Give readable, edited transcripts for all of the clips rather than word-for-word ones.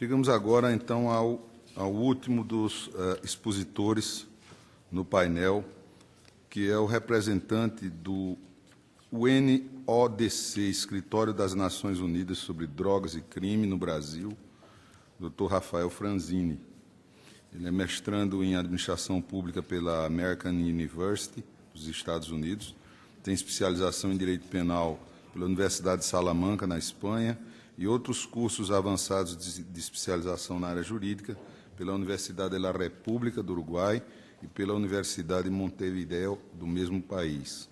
Chegamos agora, então, ao último dos expositores no painel, que é o representante do UNODC, Escritório das Nações Unidas sobre Drogas e Crime no Brasil, Dr. Rafael Franzini. Ele é mestrando em Administração Pública pela American University, dos Estados Unidos, tem especialização em Direito Penal pela Universidade de Salamanca, na Espanha, e outros cursos avançados de especialização na área jurídica pela Universidade da República do Uruguai e pela Universidade de Montevideo, do mesmo país.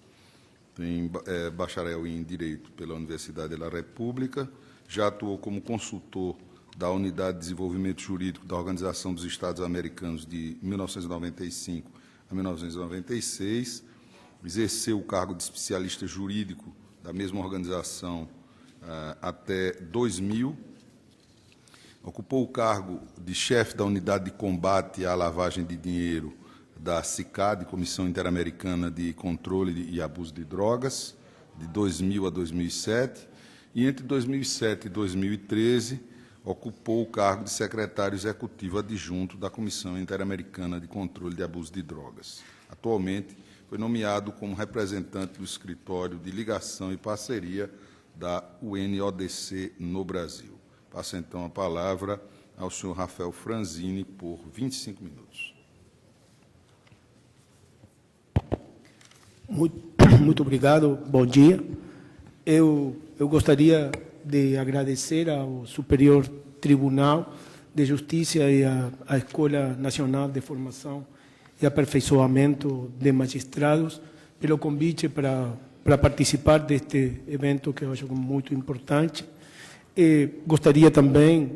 Tem bacharel em Direito pela Universidade da República, já atuou como consultor da Unidade de Desenvolvimento Jurídico da Organização dos Estados Americanos de 1995 a 1996, exerceu o cargo de especialista jurídico da mesma organização até 2000, ocupou o cargo de chefe da Unidade de Combate à Lavagem de Dinheiro da CICAD, Comissão Interamericana de Controle e Abuso de Drogas, de 2000 a 2007, e entre 2007 e 2013 ocupou o cargo de secretário executivo adjunto da Comissão Interamericana de Controle de Abuso de Drogas. Atualmente, foi nomeado como representante do Escritório de Ligação e Parceria da UNODC no Brasil. Passo, então, a palavra ao senhor Rafael Franzini por 25 minutos. Muito obrigado, bom dia. Eu gostaria de agradecer ao Superior Tribunal de Justiça e à Escola Nacional de Formação e Aperfeiçoamento de Magistrados pelo convite para participar deste evento que eu acho muito importante. Gostaria também de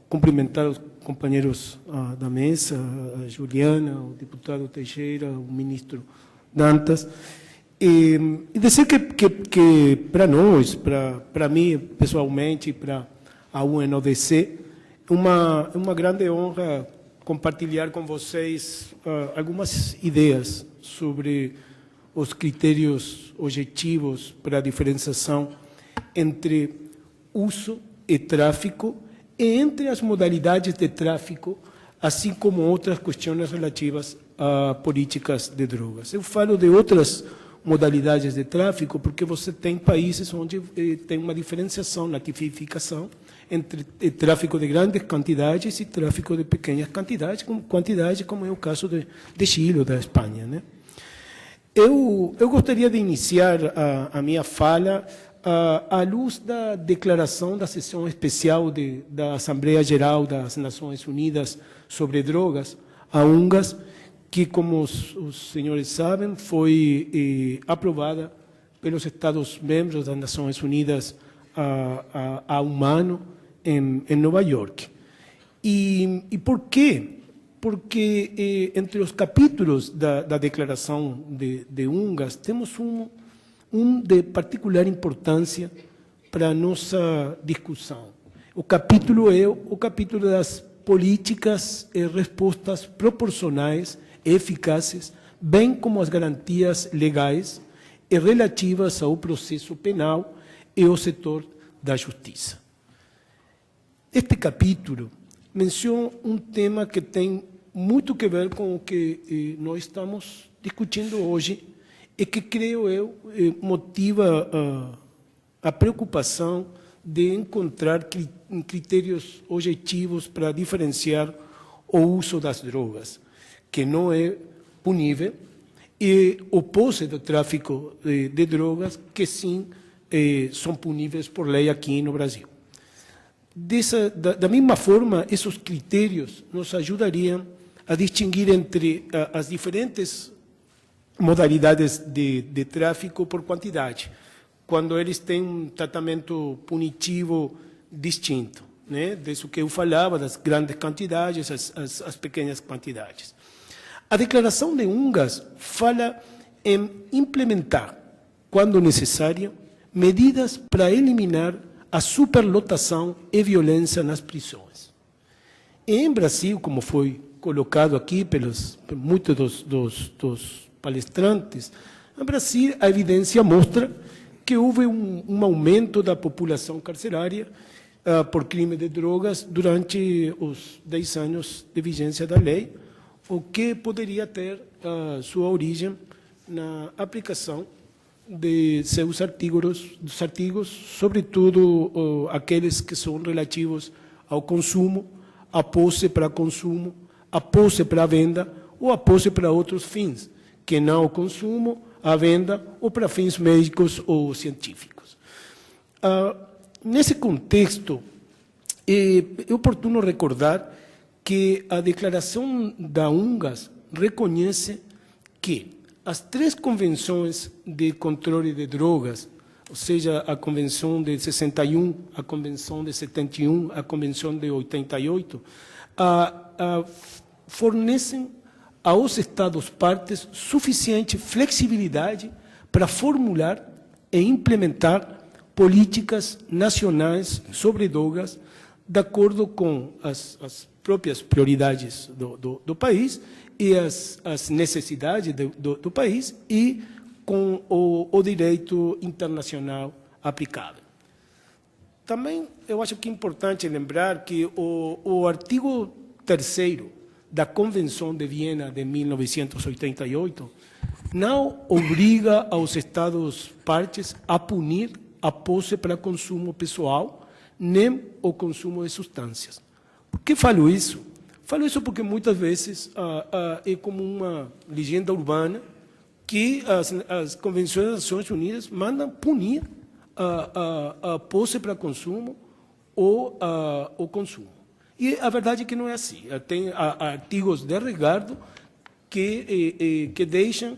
cumprimentar os companheiros da mesa, a Juliana, o deputado Teixeira, o ministro Dantas, e dizer que para nós, para mim pessoalmente, para a UNODC, é uma grande honra compartilhar com vocês algumas ideias sobre os critérios objetivos para a diferenciação entre uso e tráfico e entre as modalidades de tráfico, assim como outras questões relativas a políticas de drogas. Eu falo de outras modalidades de tráfico porque você tem países onde tem uma diferenciação na tipificação entre tráfico de grandes quantidades e tráfico de pequenas quantidades, como é o caso de Chile ou da Espanha, né? Eu gostaria de iniciar a minha fala à luz da declaração da sessão especial da Assembleia Geral das Nações Unidas sobre Drogas, a UNGAS, que, como os senhores sabem, foi aprovada pelos Estados-membros das Nações Unidas há um ano em Nova York. E por quê? Porque entre os capítulos da declaração de UNGAS temos um de particular importância para a nossa discussão. O capítulo é o capítulo das políticas e respostas proporcionais e eficazes, bem como as garantias legais e relativas ao processo penal e ao setor da justiça. Este capítulo menciona um tema que tem muito que ver com o que nós estamos discutindo hoje e que, creio eu, motiva a preocupação de encontrar critérios objetivos para diferenciar o uso das drogas, que não é punível, e o oposto do tráfico de drogas, que sim são puníveis por lei aqui no Brasil. Da mesma forma, esses critérios nos ajudariam a distinguir entre as diferentes modalidades de tráfico por quantidade, quando eles têm um tratamento punitivo distinto, né? Disso que eu falava, das grandes quantidades, as pequenas quantidades. A declaração de UNGAS fala em implementar, quando necessário, medidas para eliminar a superlotação e violência nas prisões. Em Brasil, como foi colocado aqui por muitos dos palestrantes, no Brasil a evidência mostra que houve um aumento da população carcerária por crime de drogas durante os 10 anos de vigência da lei, o que poderia ter sua origem na aplicação de seus artigos, sobretudo aqueles que são relativos ao consumo, à posse para consumo, à posse para venda ou à posse para outros fins, que não o consumo, a venda ou para fins médicos ou científicos. Nesse contexto, é oportuno recordar que a declaração da UNGAS reconhece que as 3 convenções de controle de drogas, ou seja, a Convenção de 61, a Convenção de 71, a Convenção de 88, fornecem aos Estados-partes suficiente flexibilidade para formular e implementar políticas nacionais sobre drogas de acordo com as próprias prioridades do país e as necessidades do país e com o direito internacional aplicável. Também eu acho que é importante lembrar que o artigo 3º da Convenção de Viena de 1988 não obriga aos Estados-partes a punir a posse para consumo pessoal nem o consumo de substâncias. Por que falo isso? Falo isso porque muitas vezes é como uma legenda urbana que as convenções das Nações Unidas mandam punir a posse para consumo ou o consumo. E a verdade é que não é assim. Tem artigos de resguardo que deixam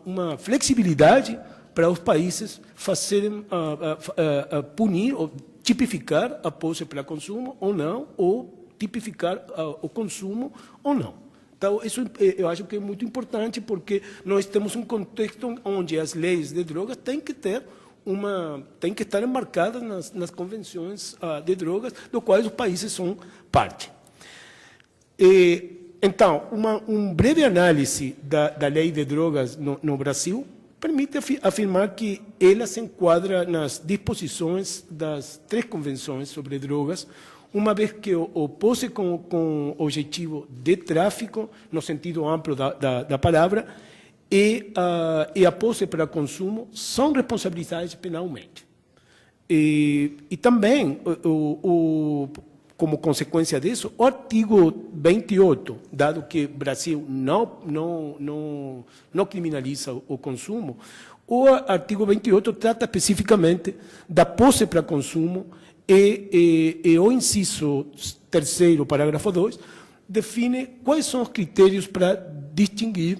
uma flexibilidade para os países fazerem punir ou tipificar a posse para consumo ou não, ou tipificar o consumo ou não. Então, isso eu acho que é muito importante, porque nós temos um contexto onde as leis de drogas têm que estar enmarcadas nas convenções de drogas, do quais os países são parte. Então, uma breve análise da lei de drogas no Brasil permite afirmar que ela se enquadra nas disposições das 3 convenções sobre drogas, uma vez que o posse com objetivo de tráfico, no sentido amplo da palavra, e a posse para consumo são responsabilizadas penalmente. E também, como consequência disso, o artigo 28, dado que o Brasil não criminaliza o consumo, o artigo 28 trata especificamente da posse para consumo e o inciso 3º, parágrafo 2, define quais são os critérios para distinguir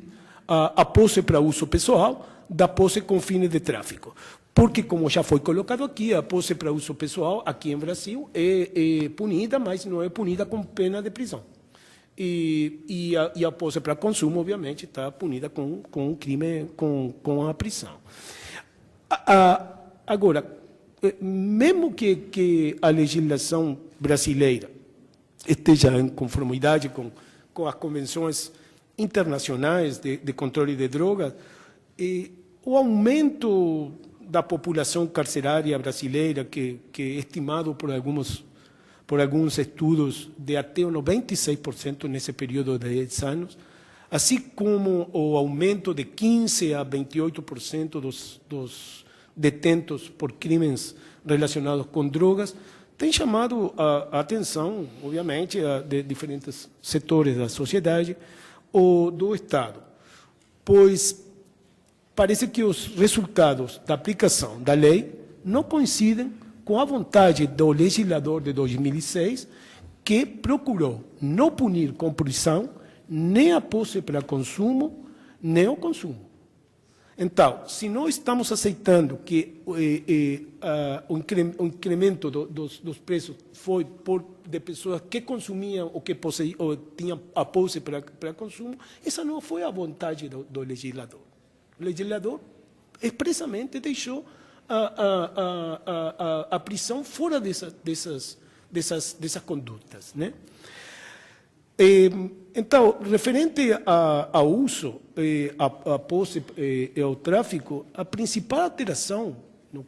a posse para uso pessoal da posse com fins de tráfico. Porque, como já foi colocado aqui, a posse para uso pessoal, aqui em Brasil, é punida, mas não é punida com pena de prisão. E a posse para consumo, obviamente, está punida com crime, com a prisão. Agora, mesmo que a legislação brasileira esteja em conformidade com as convenções internacionais de controle de drogas, o aumento da população carcerária brasileira, que é estimado por alguns estudos de até 96% nesse período de 10 anos, assim como o aumento de 15% a 28% dos detentos por crimes relacionados com drogas, tem chamado a atenção, obviamente, de diferentes setores da sociedade ou do Estado, pois parece que os resultados da aplicação da lei não coincidem com a vontade do legislador de 2006, que procurou não punir com prisão nem a posse para consumo, nem o consumo. Então, se nós estamos aceitando que o incremento dos preços foi de pessoas que consumiam ou que ou tinham a posse para consumo, essa não foi a vontade do legislador. O legislador expressamente deixou a prisão fora dessas condutas, né? Então, referente ao uso, à posse e ao tráfico, a principal alteração no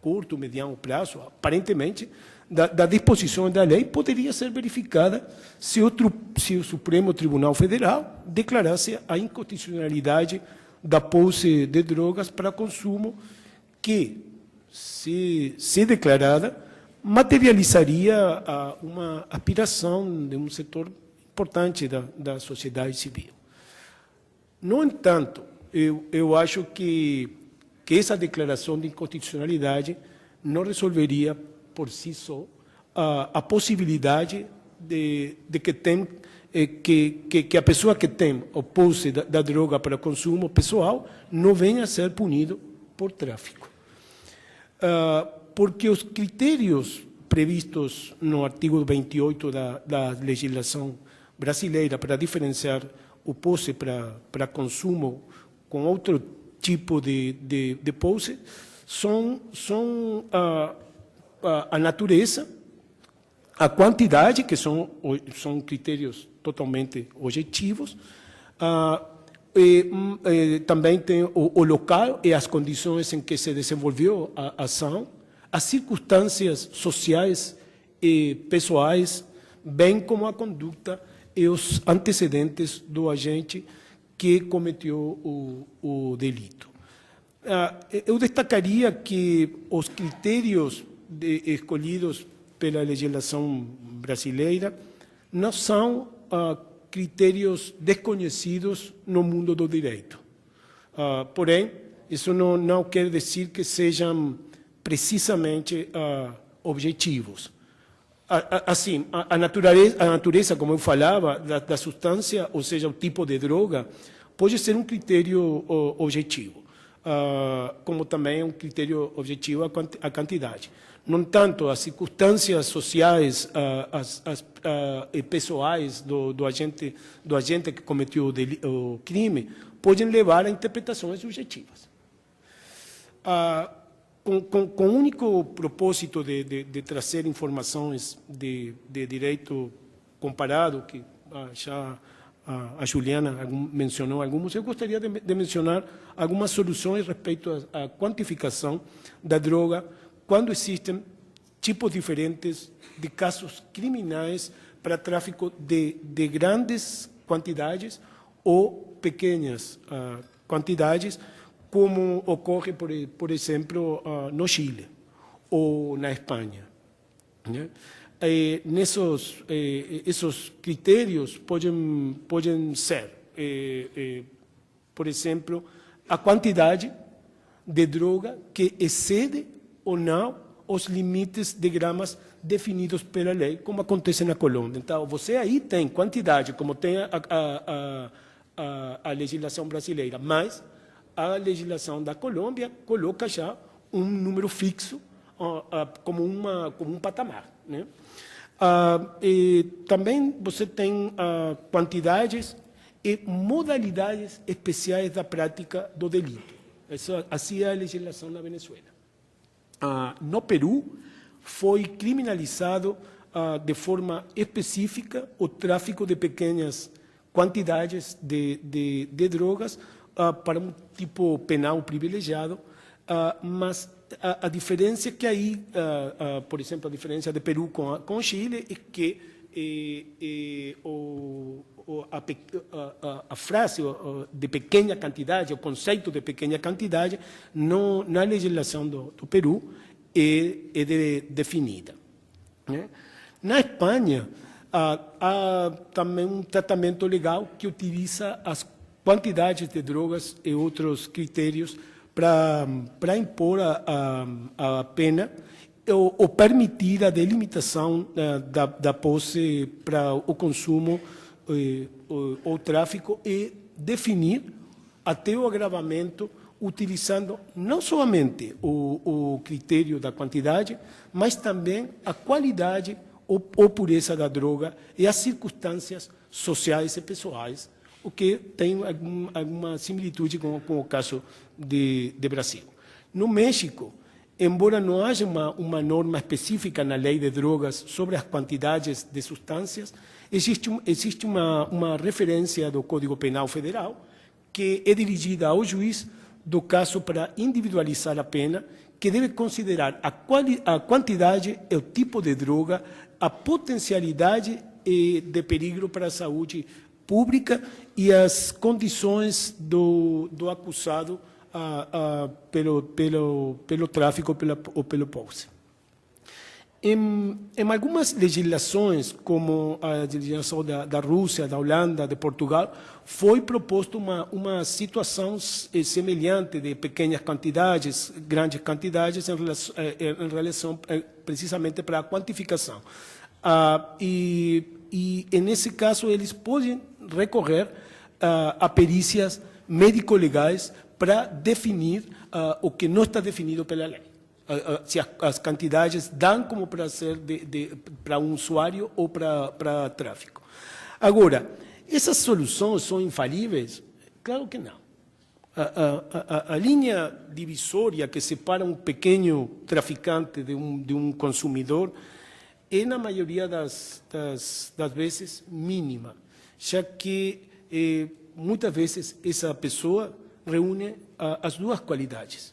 curto, mediano prazo, aparentemente, da disposição da lei poderia ser verificada se o Supremo Tribunal Federal declarasse a inconstitucionalidade da posse de drogas para consumo que, se declarada, materializaria uma aspiração de um setor importante da sociedade civil. No entanto, eu acho que essa declaração de inconstitucionalidade não resolveria por si só a possibilidade de que a pessoa que tem o posse da droga para consumo pessoal não venha a ser punido por tráfico. Porque os critérios previstos no artigo 28 da legislação brasileira para diferenciar o posse para consumo com outro tipo de posse são a natureza, a quantidade, que são critérios totalmente objetivos, também tem o local e as condições em que se desenvolveu a ação, as circunstâncias sociais e pessoais, bem como a conduta e os antecedentes do agente que cometeu o delito. Eu destacaria que os critérios escolhidos pela legislação brasileira não são critérios desconhecidos no mundo do direito. Porém, isso não quer dizer que sejam precisamente objetivos. Assim, a natureza, como eu falava, da substância, ou seja, o tipo de droga, pode ser um critério objetivo, como também é um critério objetivo a quantidade. No entanto, as circunstâncias sociais e pessoais do agente que cometeu o crime podem levar a interpretações subjetivas. Com o único propósito de trazer informações de direito comparado, que já a Juliana mencionou algumas, eu gostaria de mencionar algumas soluções respeito à quantificação da droga quando existem tipos diferentes de casos criminais para tráfico de grandes quantidades ou pequenas quantidades, como ocorre, por exemplo, no Chile ou na Espanha. Né? Esses critérios podem ser, por exemplo, a quantidade de droga que excede ou não os limites de gramas definidos pela lei, como acontece na Colômbia. Então, você aí tem quantidade, como tem a legislação brasileira, mas a legislação da Colômbia coloca já um número fixo como um patamar. Né? E também você tem quantidades e modalidades especiais da prática do delito. Assim é a legislação na Venezuela. No Peru, foi criminalizado de forma específica o tráfico de pequenas quantidades de drogas para um tipo penal privilegiado, mas a diferença é que aí, por exemplo, a diferença de Peru com Chile é que a frase de pequena quantidade, o conceito de pequena quantidade, na legislação do Peru é definida. Né? Na Espanha, há também um tratamento legal que utiliza as quantidades de drogas e outros critérios para impor a pena ou permitir a delimitação da posse para o consumo ou tráfico e definir até o agravamento utilizando não somente o critério da quantidade, mas também a qualidade ou pureza da droga e as circunstâncias sociais e pessoais, o que tem alguma similitude com o caso de Brasil. No México, embora não haja uma norma específica na lei de drogas sobre as quantidades de substâncias, existe uma referência do Código Penal Federal que é dirigida ao juiz do caso para individualizar a pena, que deve considerar a quantidade, o tipo de droga, a potencialidade de perigo para a saúde pública e as condições do acusado pelo tráfico ou pelo posse. Em algumas legislações, como a legislação da Rússia, da Holanda, de Portugal, foi proposto uma situação semelhante de pequenas quantidades, grandes quantidades, em relação precisamente para a quantificação. E nesse caso, eles podem recorrer a perícias médico-legais para definir o que não está definido pela lei. Se as quantidades dão como para ser para um usuário ou para tráfico. Agora, essas soluções são infalíveis? Claro que não. A linha divisória que separa um pequeno traficante de um consumidor é, na maioria das vezes, mínima, já que muitas vezes essa pessoa reúne as duas qualidades.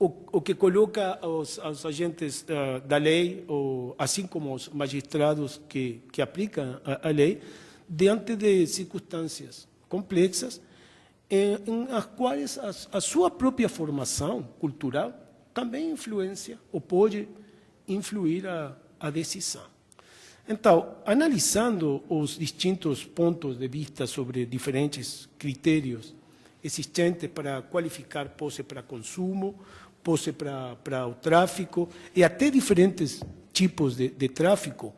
O que coloca os agentes da lei, assim como os magistrados que aplicam a lei, diante de circunstâncias complexas, em as quais a sua própria formação cultural também influencia ou pode influir a decisão. Então, analisando os distintos pontos de vista sobre diferentes critérios existentes para qualificar posse para consumo, posse para o tráfico e até diferentes tipos de tráfico,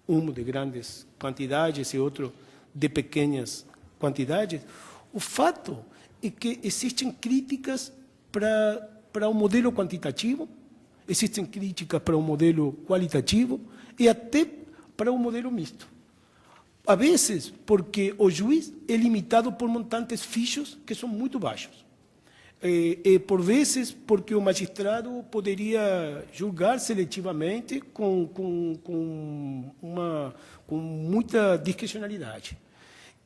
um de grandes quantidades e outro de pequenas quantidades, o fato é que existem críticas para o modelo quantitativo, existem críticas para o modelo qualitativo e até para o modelo misto. A vezes, porque o juiz é limitado por montantes fixos que são muito baixos. Por vezes, porque o magistrado poderia julgar seletivamente com muita discricionalidade.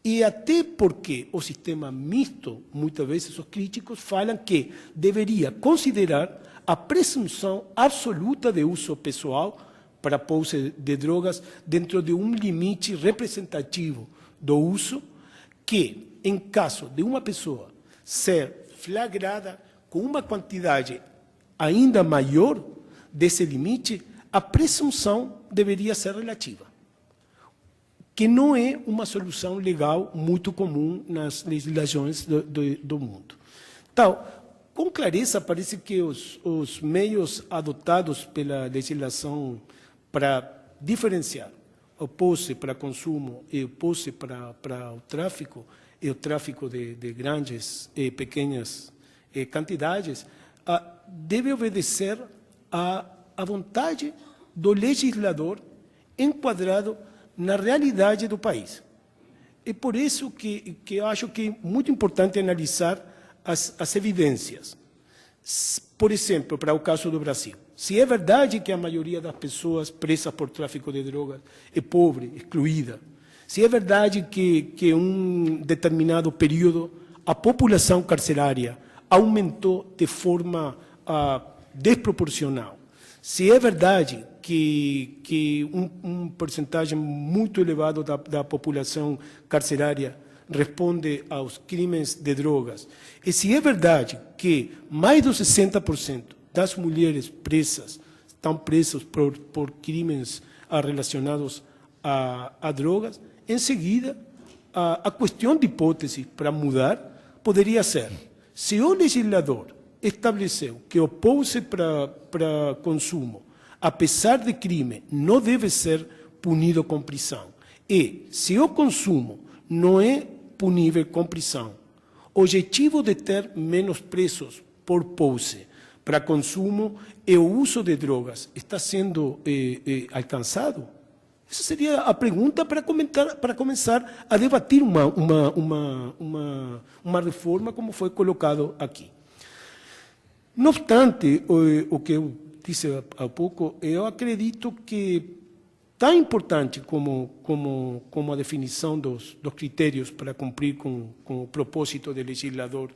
E até porque o sistema misto, muitas vezes os críticos falam que deveria considerar a presunção absoluta de uso pessoal para posse de drogas dentro de um limite representativo do uso que, em caso de uma pessoa ser flagrada com uma quantidade ainda maior desse limite, a presunção deveria ser relativa, que não é uma solução legal muito comum nas legislações do mundo. Então, com clareza, parece que os meios adotados pela legislação para diferenciar o posse para consumo e o posse para o tráfico, e o tráfico de grandes e pequenas quantidades, deve obedecer à vontade do legislador enquadrado na realidade do país. É por isso que eu acho que é muito importante analisar as evidências. Por exemplo, para o caso do Brasil. Se é verdade que a maioria das pessoas presas por tráfico de drogas é pobre, excluída, se é verdade que em um determinado período a população carcerária aumentou de forma desproporcional, se é verdade que um percentagem muito elevado da população carcerária responde aos crimes de drogas, e se é verdade que mais de 60% das mulheres presas estão presas por crimes relacionados a drogas, em seguida, a questão de hipótese para mudar poderia ser: se o legislador estabeleceu que o posse para consumo, apesar de crime, não deve ser punido com prisão, e se o consumo não é punível com prisão, o objetivo de ter menos presos por posse para consumo e o uso de drogas está sendo alcançado? Essa seria a pergunta para começar a debater uma reforma como foi colocado aqui. Não obstante, o que eu disse há pouco, eu acredito que tão importante como a definição dos critérios para cumprir com o propósito do legislador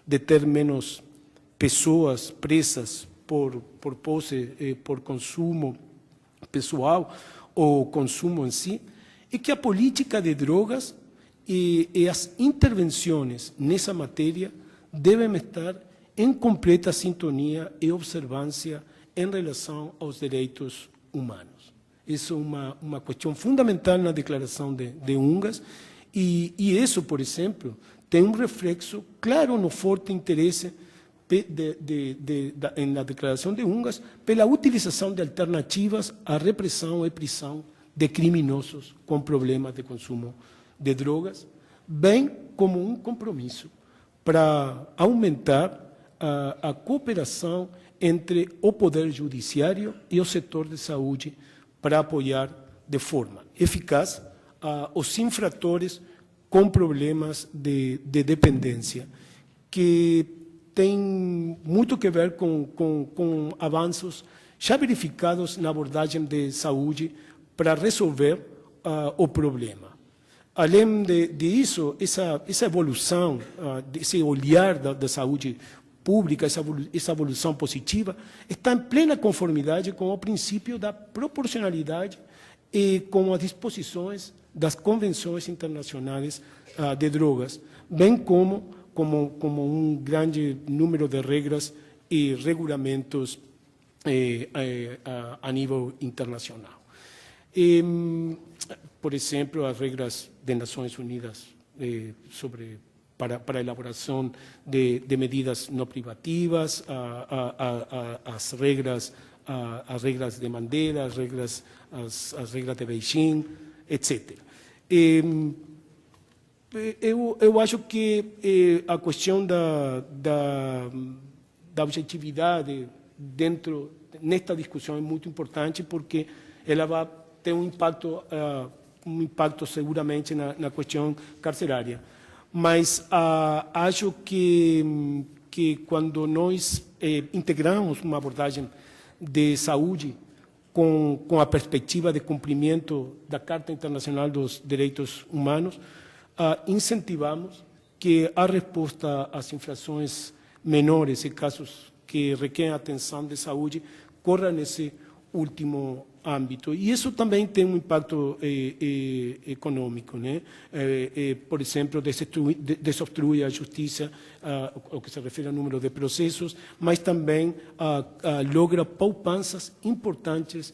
de ter menos pessoas presas por posse, por consumo pessoal ou consumo em si, é que a política de drogas e as intervenções nessa matéria devem estar em completa sintonia e observância em relação aos direitos humanos. Isso é uma questão fundamental na Declaração de Ungas, e isso, por exemplo, tem um reflexo claro no forte interesse na Declaração de Ungas pela utilização de alternativas à repressão e prisão de criminosos com problemas de consumo de drogas, bem como um compromisso para aumentar a cooperação entre o Poder Judiciário e o setor de saúde para apoiar de forma eficaz os infratores com problemas de dependência, que tem muito que ver com avanços já verificados na abordagem de saúde para resolver o problema. Além disso, essa evolução, esse olhar da saúde pública, essa evolução positiva, está em plena conformidade com o princípio da proporcionalidade e com as disposições das convenções internacionais de drogas, bem como um grande número de regras e regulamentos a nível internacional. Por exemplo, as regras das Nações Unidas para a elaboração de medidas não privativas, as regras de Mandela, as regras de Beijing, etc. Eu acho que a questão da objetividade nesta discussão é muito importante, porque ela vai ter um impacto seguramente na questão carcerária. Mas acho que quando nós integramos uma abordagem de saúde com a perspectiva de cumprimento da Carta Internacional dos Direitos Humanos, incentivamos que a resposta às infrações menores e casos que requerem atenção de saúde corra nesse último âmbito. E isso também tem um impacto econômico, né? Por exemplo, desobstrui a justiça, ao que se refere ao número de processos, mas também logra poupanças importantes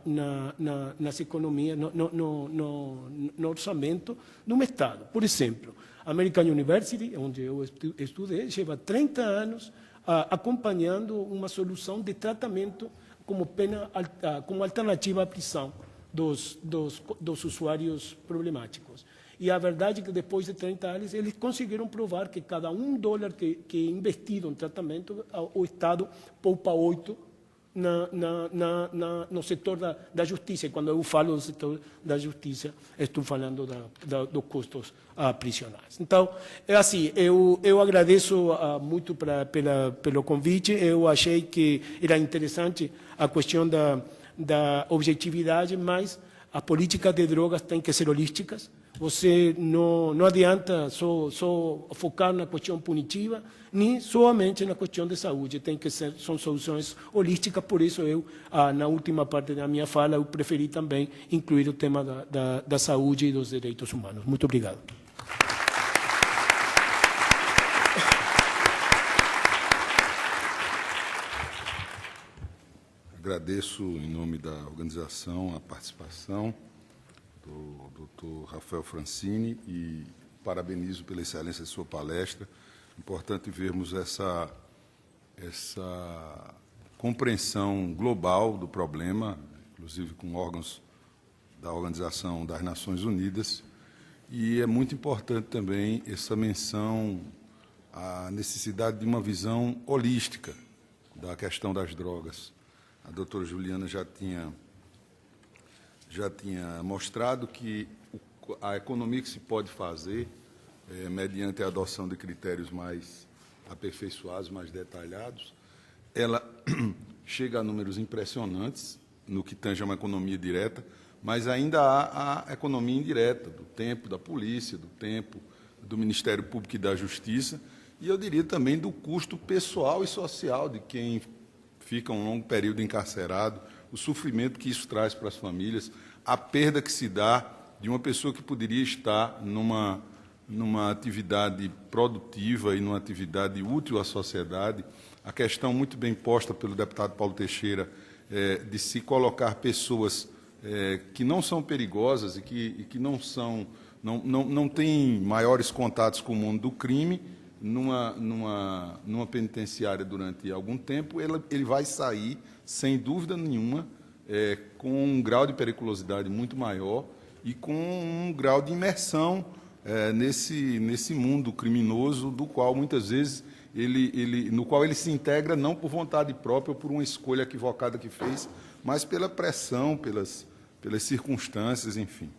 nas economias, no orçamento de um Estado. Por exemplo, a American University, onde eu estudei, leva 30 anos acompanhando uma solução de tratamento como alternativa à prisão dos usuários problemáticos. E a verdade é que depois de 30 anos eles conseguiram provar que cada $1 que é investido em tratamento, o Estado poupa 8 no setor da justiça. E quando eu falo do setor da justiça, estou falando dos custos prisionais. Então, é assim, eu agradeço muito pelo convite. Eu achei que era interessante a questão da objetividade, mas as políticas de drogas têm que ser holísticas. Você não adianta só focar na questão punitiva, nem somente na questão de saúde. São soluções holísticas. Por isso, na última parte da minha fala, eu preferi também incluir o tema da saúde e dos direitos humanos. Muito obrigado. Agradeço, em nome da organização, a participação do Dr. Rafael Francini e parabenizo pela excelência de sua palestra. Importante vermos essa compreensão global do problema, inclusive com órgãos da Organização das Nações Unidas, e é muito importante também essa menção à necessidade de uma visão holística da questão das drogas. A doutora Juliana já tinha mostrado que a economia que se pode fazer, mediante a adoção de critérios mais aperfeiçoados, mais detalhados, ela chega a números impressionantes no que tange a uma economia direta, mas ainda há a economia indireta, do tempo da polícia, do tempo do Ministério Público e da Justiça, e eu diria também do custo pessoal e social de quem fica um longo período encarcerado, o sofrimento que isso traz para as famílias, a perda que se dá de uma pessoa que poderia estar numa atividade produtiva e numa atividade útil à sociedade. A questão muito bem posta pelo deputado Paulo Teixeira de se colocar pessoas que não são perigosas e que não têm maiores contatos com o mundo do crime numa penitenciária durante algum tempo, ele vai sair, sem dúvida nenhuma, com um grau de periculosidade muito maior e com um grau de imersão nesse mundo criminoso, do qual muitas vezes no qual ele se integra não por vontade própria ou por uma escolha equivocada que fez, mas pela pressão, pelas circunstâncias, enfim.